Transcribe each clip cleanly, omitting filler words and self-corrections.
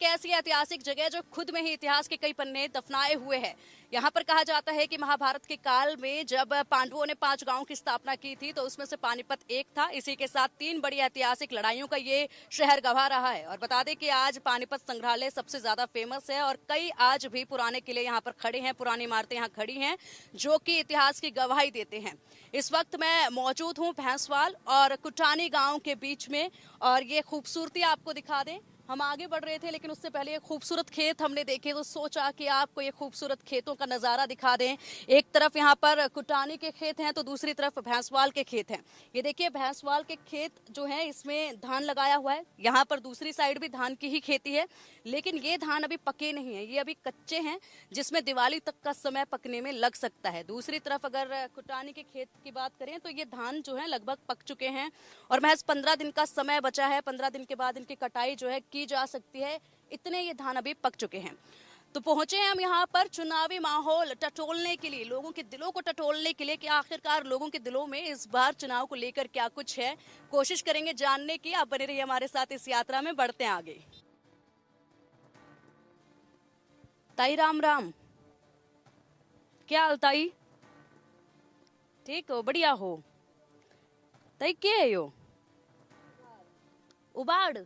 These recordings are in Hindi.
एक ऐसी ऐतिहासिक जगह जो खुद में ही इतिहास के कई पन्ने दफनाए हुए है। यहाँ पर कहा जाता है कि महाभारत के काल में जब पांडवों ने 5 गांवों की स्थापना की थी तो उसमें से पानीपत एक था। इसी के साथ 3 बड़ी ऐतिहासिक लड़ाइयों का ये शहर गवाह रहा है। और बता दें कि आज पानीपत संग्रहालय सबसे ज्यादा फेमस है और कई आज भी पुराने किले यहाँ पर खड़े हैं, पुरानी इमारतें यहाँ खड़ी हैं जो कि इतिहास की गवाही देते हैं। इस वक्त मैं मौजूद हूँ भैंसवाल और कुटानी गांव के बीच में और ये खूबसूरती आपको दिखा दें। हम आगे बढ़ रहे थे लेकिन उससे पहले ये खूबसूरत खेत हमने देखे तो सोचा कि आपको ये खूबसूरत खेतों का नज़ारा दिखा दें। एक तरफ यहाँ पर कुटानी के खेत हैं तो दूसरी तरफ भैंसवाल के खेत हैं। ये देखिए भैंसवाल के खेत जो हैं इसमें धान लगाया हुआ है। यहाँ पर दूसरी साइड भी धान की ही खेती है लेकिन ये धान अभी पके नहीं है, ये अभी कच्चे हैं जिसमें दिवाली तक का समय पकने में लग सकता है। दूसरी तरफ अगर कुटानी के खेत की बात करें तो ये धान जो है लगभग पक चुके हैं और महज 15 दिन का समय बचा है। 15 दिन के बाद इनकी कटाई जो है की जा सकती है, इतने ये धान अभी पक चुके हैं। तो पहुंचे हैं हम यहाँ पर चुनावी माहौल टटोलने के लिए, लोगों के दिलों को टटोलने के लिए कि आखिरकार लोगों के दिलों में इस बार चुनाव को लेकर क्या कुछ है। कोशिश करेंगे जानने की। आप बने रहिए हमारे साथ इस यात्रा में, बढ़ते हैं आगे। ताई राम राम, क्या हाल ताई? ठीक हो? बढ़िया हो ताई? क्या है यो उबाड़?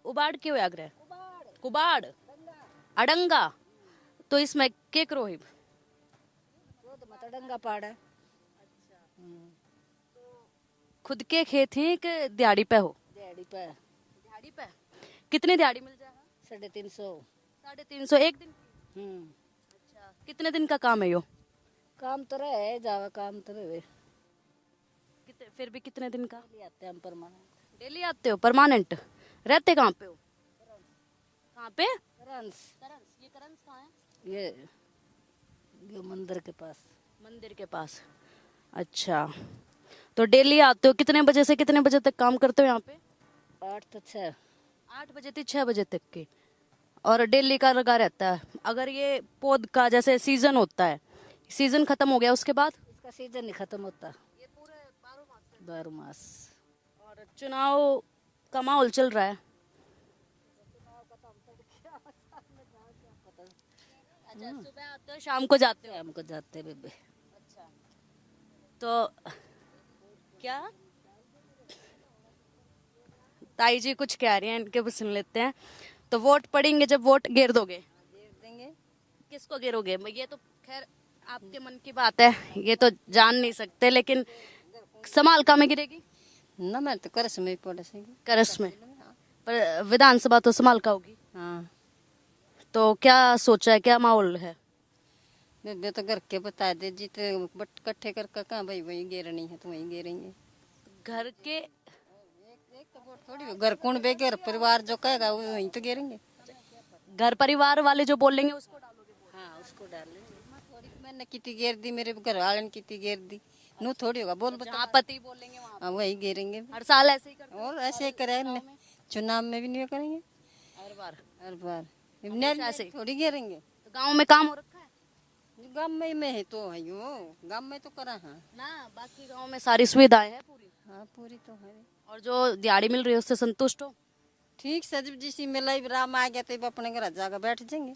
उबाड़ क्यों आग्रह? कुबाड़ अडंगा तो इसमें के करो ही अडंगा पाड़ है। खुद के खेत ही कि दिहाड़ी पे हो? दिहाड़ी पे। दिहाड़ी पे कितने दिहाड़ी मिल जाएगा? 350। 350 एक दिन की? हम्म। अच्छा, कितने दिन का काम है यो? काम तो रहे जावा, काम तो रहे। फिर भी कितने दिन का? आते हैं हम परमानेंट। डेली आते हो? परमानेंट रहते कहाँ पे हो? कहाँ पे? करंस। ये करंस कहाँ है? ये मंदिर के पास। मंदिर के पास। अच्छा, तो डेली आते हो? कितने बजे से कितने बजे तक काम करते हो यहाँ पे? 8 से 6। 8 बजे से 6 बजे तक के। और डेली का लगा रहता है। अगर ये पौध का जैसे सीजन होता है, सीजन खत्म हो गया उसके बाद? इसका सीजन नहीं खत्म होता, ये पूरे 12 मास। और चुनाव का माहौल चल रहा है। अच्छा, सुबह आते हो शाम को जाते हो? हमको जाते बेबे। अच्छा, तो क्या ताई जी कुछ कह रही हैं, इनके भी सुन लेते हैं। तो वोट पड़ेंगे, जब वोट गिर दोगे? देंगे। किसको गिरोगे? ये तो खैर आपके मन की बात है, ये तो जान नहीं सकते, लेकिन समाल का में गिरेगी ना, मैं तो करस में पड़े से। करस में, पर विधानसभा तो समाल का होगी। हाँ तो क्या सोचा है, क्या माहौल है? बेबे तो घर के बता दे, जितने बट इकट्ठे करके कहाँ भाई वहीं गिरनी है तो वहीं गिरेंगे। घर के एक तो वोट थोड़ी हो, घर कौन बेघर परिवार जो कहेगा वो वहीं तो गिरेंगे। घर परिवार वाले जो बोलेंगे उसको डालोगे वोट? हाँ उसको डाल लेंगे। थोड़ी मैंने कितनी घेर दी, मेरे घर वाले ने कितनी घेर दी, नू थोड़ी होगा बोल बता। जहाँ पति बोलेंगे वहाँ हाँ वही घेरेंगे। हर साल ऐसे ही करते और ऐसे ही करे न, चुनाव में भी नहीं करेंगे हर बार? हर बार। ऐसे ही? थोड़ी घेरेंगे। तो गांव में काम हो रखा है गाँव में है तो है यो, गाँव में तो करा। हाँ ना? बाकी गांव में सारी सुविधाएं हैं पूरी? हाँ पूरी तो है। और जो दिहाड़ी मिल रही है उससे संतुष्ट हो? ठीक सजब जिसी में लाई राम आ गया तो अपने घर जाकर बैठ जाएंगे।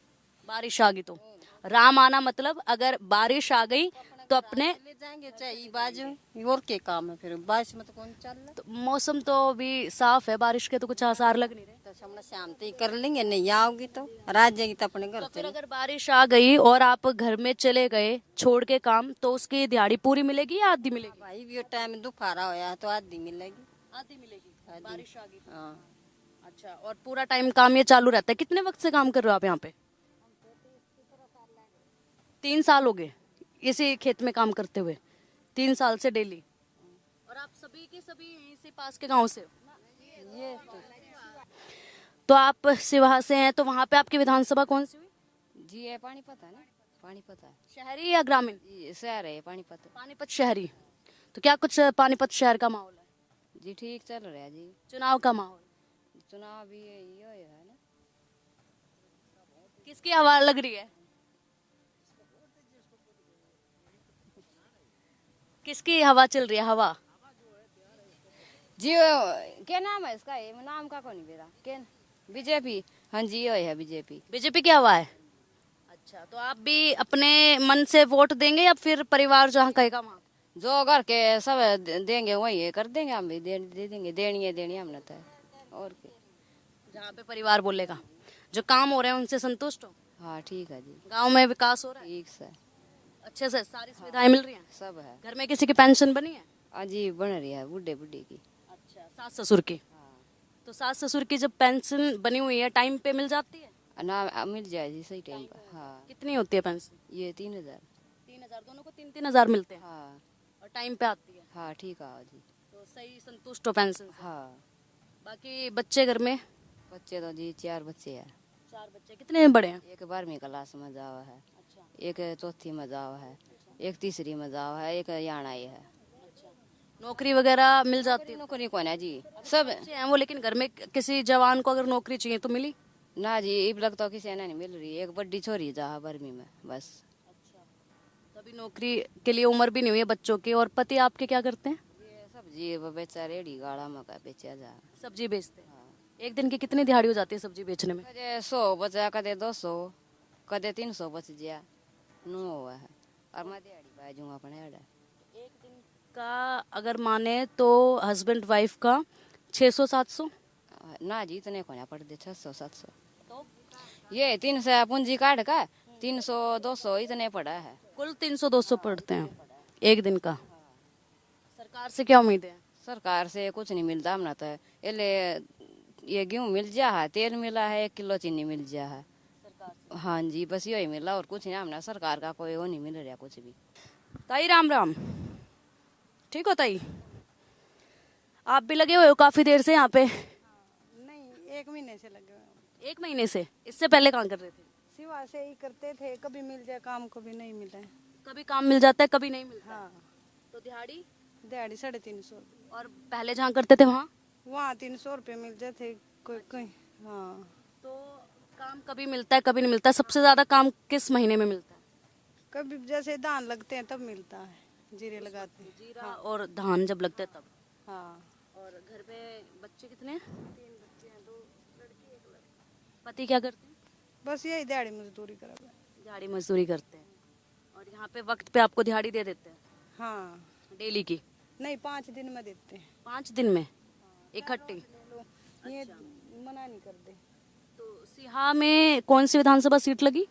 बारिश आ गई तो? राम आना मतलब अगर बारिश आ गई तो अपने ले जाएंगे, चाहे बाजू और के काम है फिर बारिश में तो कौन चल रहा। तो मौसम तो भी साफ है, बारिश के तो कुछ आसार लग नहीं रहे। तो सामने शाम तो ही कर लेंगे, नहीं आओगी तो रात जाएगी तो अपने घर तो फिर चले। अगर बारिश आ गई और आप घर में चले गए छोड़ के काम, तो उसकी दिहाड़ी पूरी मिलेगी या आधी मिलेगी? भाई भी टाइम दोपहरा होया तो आधी मिलेगी। आधी मिलेगी, बारिश आ गई। हाँ अच्छा, और पूरा टाइम काम ये चालू रहता है? कितने वक्त से काम कर रहे हो आप यहाँ पे? 3 साल हो गए इसी खेत में काम करते हुए? 3 साल से डेली? और आप सभी के सभी यहीं से पास के गांव से हो? ये तो आप सिवाहा से हैं, तो वहाँ पे आपकी विधानसभा कौन सी हुई? जी है पानी पता है ना, पानी पता है। शहरी या ग्रामीण? ये शहर है पानी पता। पानीपत शहरी। तो क्या कुछ पानीपत शहर का माहौल है? जी ठीक चल रहा है जी। चुनाव का माहौल? चुनाव भी ये है ना। किसकी हवा लग रही है? किसकी हवा चल रही है? हवा जी क्या नाम है इसका, ये नाम का कौन नहीं बेरा क्या बीजेपी हाँ जी ये है बीजेपी। बीजेपी क्या हुआ है? अच्छा, तो आप भी अपने मन से वोट देंगे या फिर परिवार जहाँ कहेगा वहाँ? जो घर के सब देंगे वही कर देंगे, हम भी दे देंगे, देनी है हमने तो। और क्या। जहाँ पे परिवार बोलेगा। जो काम हो रहे हैं उनसे संतुष्ट हो? हाँ ठीक है जी। गांव में विकास हो रहा है ठीक से अच्छे से? सारी सुविधाएं मिल रही हैं? सब है। घर में किसी की पेंशन बनी है? हाँ जी बन रही है, बुढ़े बुढ़ी की। अच्छा, सास ससुर की? तो सास ससुर की जब पेंशन बनी हुई है टाइम पे मिल जाती है? ना मिल जाए जी सही टाइम पर। हाँ कितनी होती है पेंशन? ये 3000। 3,000, दोनों को 3-3 हजार मिलते हैं हाँ और टाइम पे आती है? हाँ ठीक है जी। तो सही संतुष्ट हो पेंशन से? हाँ बाकी बच्चे घर में? बच्चे तो जी 4 बच्चे हैं। 4 बच्चे कितने बड़े हैं? एक 12वीं क्लास में जावा है, अच्छा, एक चौथी में जावा है, एक तीसरी में जावा है, एक यहाँ आई है। अच्छा। नौकरी वगैरह मिल जाती है? नौकरी कौन है जी सब। बच्चे हैं वो, लेकिन घर में किसी जवान को अगर नौकरी चाहिए तो मिली? ना जी अब लग तो किसी ने नहीं मिल रही, एक बड़ी छोरी जा 12वीं में बस। अच्छा, तो अभी नौकरी के लिए उम्र भी नहीं हुई है बच्चों की। और पति आपके क्या करते हैं? ये सब्जी बेचा रेडी गाड़ा में का बेचा जा। सब्जी बेचते हैं? एक दिन की कितनी दिहाड़ी हो जाती है सब्जी बेचने में? कदे 100 बचा, कदे 200, कदे 300 बच गया नु हुआ है। और मैं दिहाड़ी बाजूंगा अपने एड़ा। एक दिन का अगर माने तो हस्बैंड वाइफ का 600-700? ना जी इतने को ना पड़ दे 600-700। तो ये 300 पूंजी काट का 300-200 इतने पड़ा है। कुल 300-200 पड़ते हैं एक दिन का। सरकार से क्या उम्मीद है? सरकार से कुछ नहीं मिलता हमने तो। ये गेहूँ मिल जा है, तेल मिला है, 1 किलो चीनी मिल जा है। हाँ जी बस यही मिला और कुछ नहीं हमने। सरकार का कोई वो नहीं मिल रहा कुछ भी। ताई राम राम। ठीक हो ताई? आप भी लगे हुए हो काफी देर से यहाँ पे? नहीं 1 महीने से लगे हुए हैं। 1 महीने से? इससे पहले कहाँ कर रहे थे? सिवा से ही करते थे, कभी मिल जाए काम कभी नहीं मिले। कभी काम मिल जाता है कभी नहीं मिलता। हाँ तो दिहाड़ी? दिहाड़ी 350 रुपये। और पहले जहाँ करते थे वहाँ 300 रुपये मिल जाते कोई कोई। हाँ तो काम कभी मिलता है कभी नहीं मिलता। सबसे ज्यादा काम किस महीने में मिलता है? कभी जैसे धान लगते हैं तब मिलता है, जीरे लगाते हैं। जीरा और धान जब लगते हैं तब। हाँ और घर पे बच्चे कितने हैं? 3 बच्चे हैं, 2 लड़की 1 लड़का। पति क्या करते हैं? बस यही दिहाड़ी मजदूरी करा। दिहाड़ी मजदूरी करते हैं। और यहाँ पे वक्त पे आपको दिहाड़ी दे देते हैं हाँ डेली की? नहीं 5 दिन में देते हैं। 5 दिन में इकट्ठी? ये मना नहीं करते। तो सिहा में कौन सी विधानसभा सीट लगी?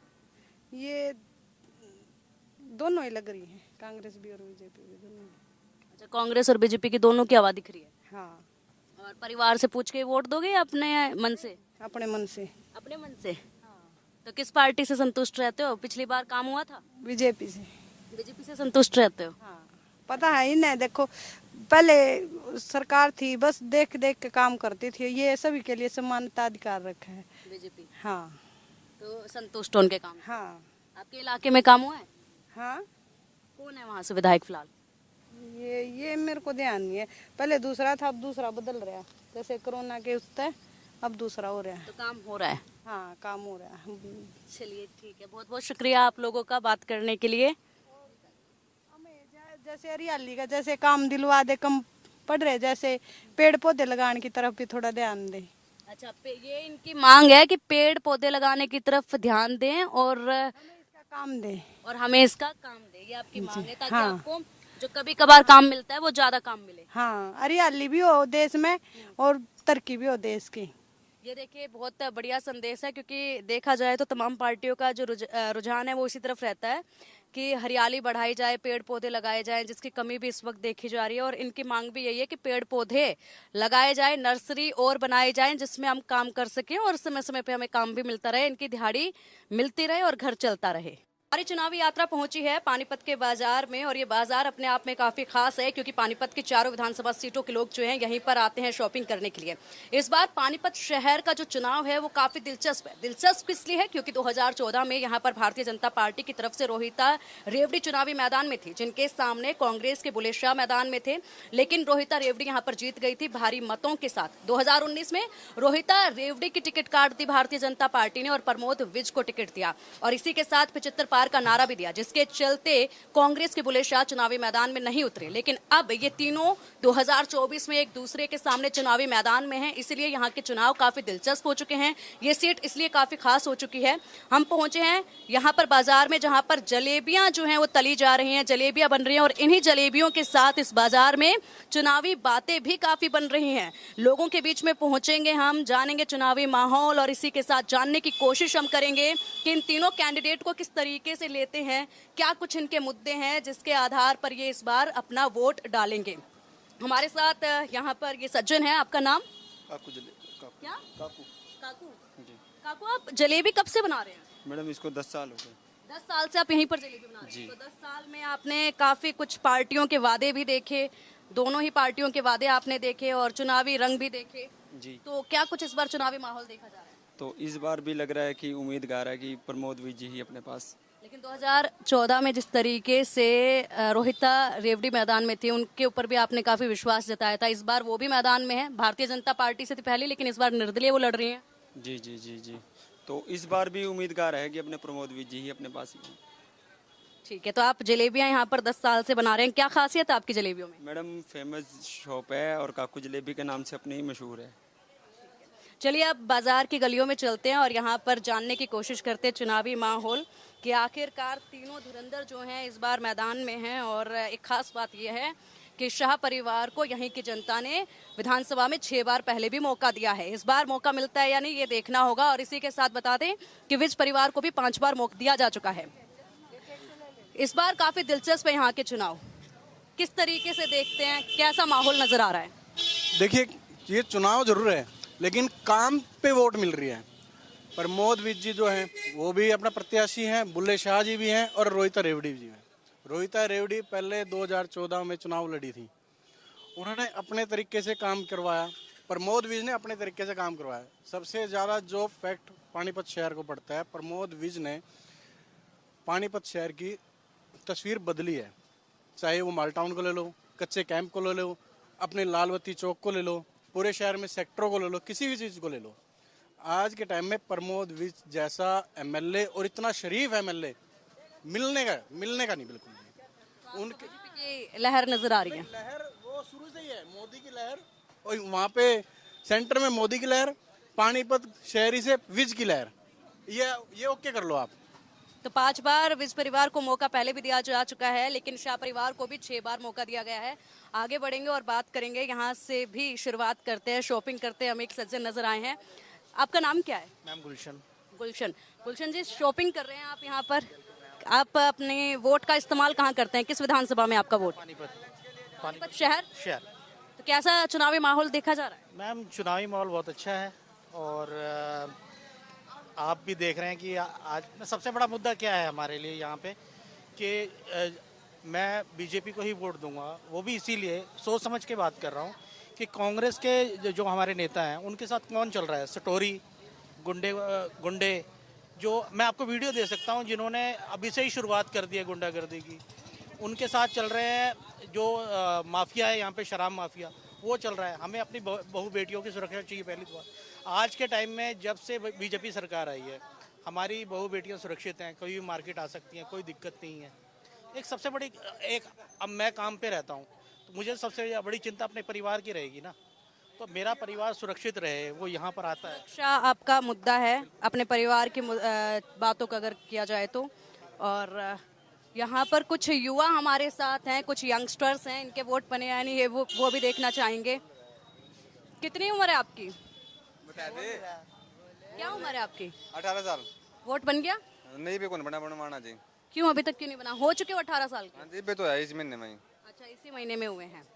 ये दोनों ही लग रही है, कांग्रेस भी और बीजेपी भी दोनों ही। अच्छा, कांग्रेस और बीजेपी की दोनों की आवाज दिख रही है। हाँ और परिवार से पूछ के वोट दोगे या अपने मन से? अपने मन से। अपने मन से। तो किस पार्टी से संतुष्ट रहते हो? पिछली बार काम हुआ था? बीजेपी से। बीजेपी से संतुष्ट रहते हो? हाँ पता है ही नहीं। देखो पहले सरकार थी बस देख देख के काम करती थी, ये सभी के लिए समानता अधिकार रखा है बीजेपी। हाँ तो संतुष्ट हो उनके काम से? हाँ आपके इलाके में काम हुआ है? हाँ। कौन है वहाँ से विधायक फिलहाल? ये मेरे को ध्यान नहीं है। पहले दूसरा था अब दूसरा बदल रहा, जैसे कोरोना के उससे अब दूसरा हो रहा है। तो काम हो रहा है? हाँ काम हो रहा है। चलिए ठीक है, बहुत बहुत शुक्रिया आप लोगों का बात करने के लिए। जैसे हरियाली का जैसे काम दिलवा दे, कम पड़ रहे, जैसे पेड़ पौधे लगाने की तरफ भी थोड़ा ध्यान दे। अच्छा, ये इनकी मांग है कि पेड़ पौधे लगाने की तरफ ध्यान दें और इसका काम दे और हमें इसका काम दे, ये आपकी मांग है ताकि हाँ। आपको जो कभी कभार काम मिलता है वो ज्यादा काम मिले। हाँ हरियाली भी हो देश में और तरक्की भी हो देश की। ये देखिए बहुत बढ़िया संदेश है, क्योंकि देखा जाए तो तमाम पार्टियों का जो रुझान है वो इसी तरफ रहता है कि हरियाली बढ़ाई जाए, पेड़ पौधे लगाए जाएं, जिसकी कमी भी इस वक्त देखी जा रही है। और इनकी मांग भी यही है कि पेड़ पौधे लगाए जाएं, नर्सरी और बनाए जाएं जिसमें हम काम कर सकें और समय समय पे हमें काम भी मिलता रहे, इनकी दिहाड़ी मिलती रहे और घर चलता रहे। हमारी चुनावी यात्रा पहुंची है पानीपत के बाजार में और ये बाजार अपने आप में काफी खास है क्योंकि पानीपत की चारों विधानसभा सीटों के लोग जो हैं यहीं पर आते हैं शॉपिंग करने के लिए। इस बार पानीपत शहर का जो चुनाव है वो काफी दिलचस्प है। दिलचस्प इसलिए है क्योंकि 2014 में यहाँ पर भारतीय जनता पार्टी की तरफ से रोहिता रेवड़ी चुनावी मैदान में थी, जिनके सामने कांग्रेस के बुले शाह मैदान में थे, लेकिन रोहिता रेवड़ी यहाँ पर जीत गई थी भारी मतों के साथ। 2019 में रोहिता रेवड़ी की टिकट काट दी भारतीय जनता पार्टी ने और प्रमोद विज को टिकट दिया और इसी के साथ 75 पार का नारा भी दिया, जिसके चलते कांग्रेस के बुल्ले शाह चुनावी मैदान में नहीं उतरे। लेकिन अब ये तीनों 2024 में एक दूसरे के सामने चुनावी मैदान में हैं, इसलिए यहाँ के चुनाव काफी दिलचस्प हो चुके हैं। ये सीट इसलिए काफी खास हो चुकी है। हम पहुंचे हैं यहाँ पर बाजार में, जहां पर जलेबियां जो हैं वो तली जा रही हैं, जलेबियां बन रही हैं, और इन्हीं जलेबियों के साथ इस बाजार में चुनावी बातें भी काफी बन रही हैं। लोगों के बीच में पहुंचेंगे, हम जानेंगे चुनावी माहौल, और इसी के साथ जानने की कोशिश हम करेंगे कि इन तीनों कैंडिडेट को किस तरीके से लेते हैं, क्या कुछ इनके मुद्दे हैं जिसके आधार पर ये इस बार अपना वोट डालेंगे। हमारे साथ यहाँ पर ये सज्जन है। आपका नाम? काकू। क्या? काकू। काकू। जी काकू, आप जलेबी कब से बना रहे हैं? मैडम, इसको 10 साल हो गए। 10 साल से आप यहीं पर जलेबी बना रहे हैं। जी। तो 10 साल में आपने काफी कुछ पार्टियों के वादे भी देखे, दोनों ही पार्टियों के वादे आपने देखे और चुनावी रंग भी देखे। जी। तो क्या कुछ इस बार चुनावी माहौल देखा जा रहा है? तो इस बार भी लग रहा है कि उम्मीदगार है कि प्रमोद विज ही अपने पास। लेकिन 2014 में जिस तरीके से रोहिता रेवड़ी मैदान में थी, उनके ऊपर भी आपने काफी विश्वास जताया था। इस बार वो भी मैदान में है, भारतीय जनता पार्टी से थी पहले, लेकिन इस बार निर्दलीय वो लड़ रही हैं। जी जी जी जी। तो इस बार भी उम्मीदगार है कि अपने प्रमोद विज ही अपने पास ही है। ठीक है, तो आप जलेबियां यहाँ पर 10 साल से बना रहे हैं, क्या खासियत है आपकी जलेबियों में? मैडम, फेमस शॉप है और काकू जलेबी के नाम से अपनी ही मशहूर है। चलिए अब बाजार की गलियों में चलते हैं और यहाँ पर जानने की कोशिश करते हैं चुनावी माहौल कि आखिरकार तीनों धुरंधर जो हैं इस बार मैदान में हैं। और एक खास बात यह है कि शाह परिवार को यहीं की जनता ने विधानसभा में 6 बार पहले भी मौका दिया है। इस बार मौका मिलता है या नहीं, ये देखना होगा। और इसी के साथ बता दें कि विज परिवार को भी 5 बार मौका दिया जा चुका है। इस बार काफी दिलचस्प है यहाँ के चुनाव, किस तरीके से देखते हैं, कैसा माहौल नजर आ रहा है? देखिए, ये चुनाव जरूर है लेकिन काम पे वोट मिल रही है। प्रमोद विज जी जो हैं वो भी अपना प्रत्याशी हैं, बुल्ले शाह जी भी हैं और रोहिता रेवड़ी जी हैं। रोहिता रेवड़ी पहले 2014 में चुनाव लड़ी थी, उन्होंने अपने तरीके से काम करवाया। प्रमोद विज ने अपने तरीके से काम करवाया। सबसे ज़्यादा जो फैक्ट पानीपत शहर को पड़ता है, प्रमोद विज ने पानीपत शहर की तस्वीर बदली है। चाहे वो माल टाउन को ले लो, कच्चे कैंप को ले लो, अपने लालबत्ती चौक को ले लो, पूरे शहर में सेक्टरों को ले लो, किसी भी चीज़ को ले लो। आज के टाइम में प्रमोद विज जैसा एमएलए और इतना शरीफ एमएलए मिलने का नहीं, बिल्कुल नहीं। उनके की लहर नजर आ रही है। लहर वो शुरू से ही है, मोदी की लहर, और वहाँ पे सेंटर में मोदी की लहर, पानीपत शहरी से विज की लहर। ये ओके कर लो आप। तो 5 बार विज परिवार को मौका पहले भी दिया जा चुका है, लेकिन शाह परिवार को भी 6 बार मौका दिया गया है। आगे बढ़ेंगे और बात करेंगे, यहाँ से भी शुरुआत करते हैं, शॉपिंग करते हैं। हम एक सज्जन नजर आए हैं। आपका नाम क्या है? मैम गुलशन। गुलशन जी, शॉपिंग कर रहे हैं आप यहाँ पर। आप अपने वोट का इस्तेमाल कहाँ करते हैं, किस विधानसभा में आपका वोट? पानीपत शहर। तो कैसा चुनावी माहौल देखा जा रहा है? मैम, चुनावी माहौल बहुत अच्छा है और आप भी देख रहे हैं कि आज सबसे बड़ा मुद्दा क्या है हमारे लिए यहाँ पे कि मैं बीजेपी को ही वोट दूंगा। वो भी इसीलिए सोच समझ के बात कर रहा हूँ कि कांग्रेस के जो हमारे नेता हैं उनके साथ कौन चल रहा है, सटोरी गुंडे जो मैं आपको वीडियो दे सकता हूँ जिन्होंने अभी से ही शुरुआत कर दी है गुंडागर्दी की, उनके साथ चल रहे हैं। जो माफिया है यहाँ पे, शराब माफिया, वो चल रहा है। हमें अपनी बहू बेटियों की सुरक्षा चाहिए पहली बात। आज के टाइम में जब से बीजेपी सरकार आई है, हमारी बहू बेटियाँ सुरक्षित हैं, कोई भी मार्केट आ सकती हैं, कोई दिक्कत नहीं है। एक सबसे बड़ी अब मैं काम पे रहता हूँ तो मुझे सबसे बड़ी चिंता अपने परिवार की रहेगी ना, तो मेरा परिवार सुरक्षित रहे, वो यहाँ पर आता है। सुरक्षा आपका मुद्दा है, अपने परिवार की बातों का अगर किया जाए तो। और यहाँ पर कुछ युवा हमारे साथ हैं, कुछ यंगस्टर्स हैं, इनके वोट बने या नहीं है वो भी देखना चाहेंगे। कितनी उम्र है आपकी? बता दे। क्या उम्र है आपकी? 18 साल। वोट बन गया? नहीं भी कौन बनवाना जी। क्यों अभी तक क्यों नहीं बना? हो चुके हो 18 साल के? हाँ जी, तो है इस महीने में ही। अच्छा, इसी महीने में हुए हैं।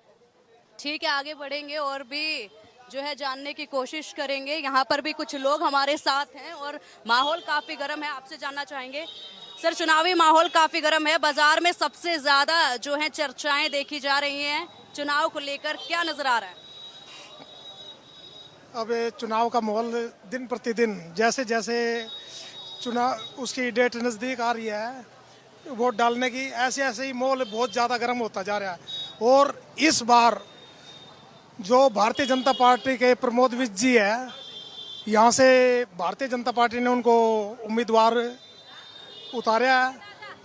ठीक है, आगे बढ़ेंगे और भी जो है जानने की कोशिश करेंगे। यहाँ पर भी कुछ लोग हमारे साथ हैं और माहौल काफी गर्म है। आपसे जानना चाहेंगे सर, चुनावी माहौल काफी गर्म है, बाजार में सबसे ज्यादा जो है चर्चाएं देखी जा रही हैं चुनाव को लेकर, क्या नजर आ रहा है? अब ये चुनाव का माहौल दिन प्रतिदिन जैसे जैसे चुनाव उसकी डेट नज़दीक आ रही है वोट डालने की, ऐसे ऐसे ही माहौल बहुत ज़्यादा गर्म होता जा रहा है। और इस बार जो भारतीय जनता पार्टी के प्रमोद विज जी है, यहाँ से भारतीय जनता पार्टी ने उनको उम्मीदवार उतारा है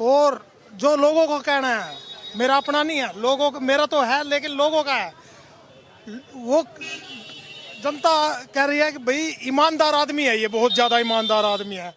और जो लोगों को कहना है, मेरा अपना नहीं है, लोगों को, मेरा तो है लेकिन लोगों का है, वो जनता कह रही है कि भाई ईमानदार आदमी है, ये बहुत ज़्यादा ईमानदार आदमी है।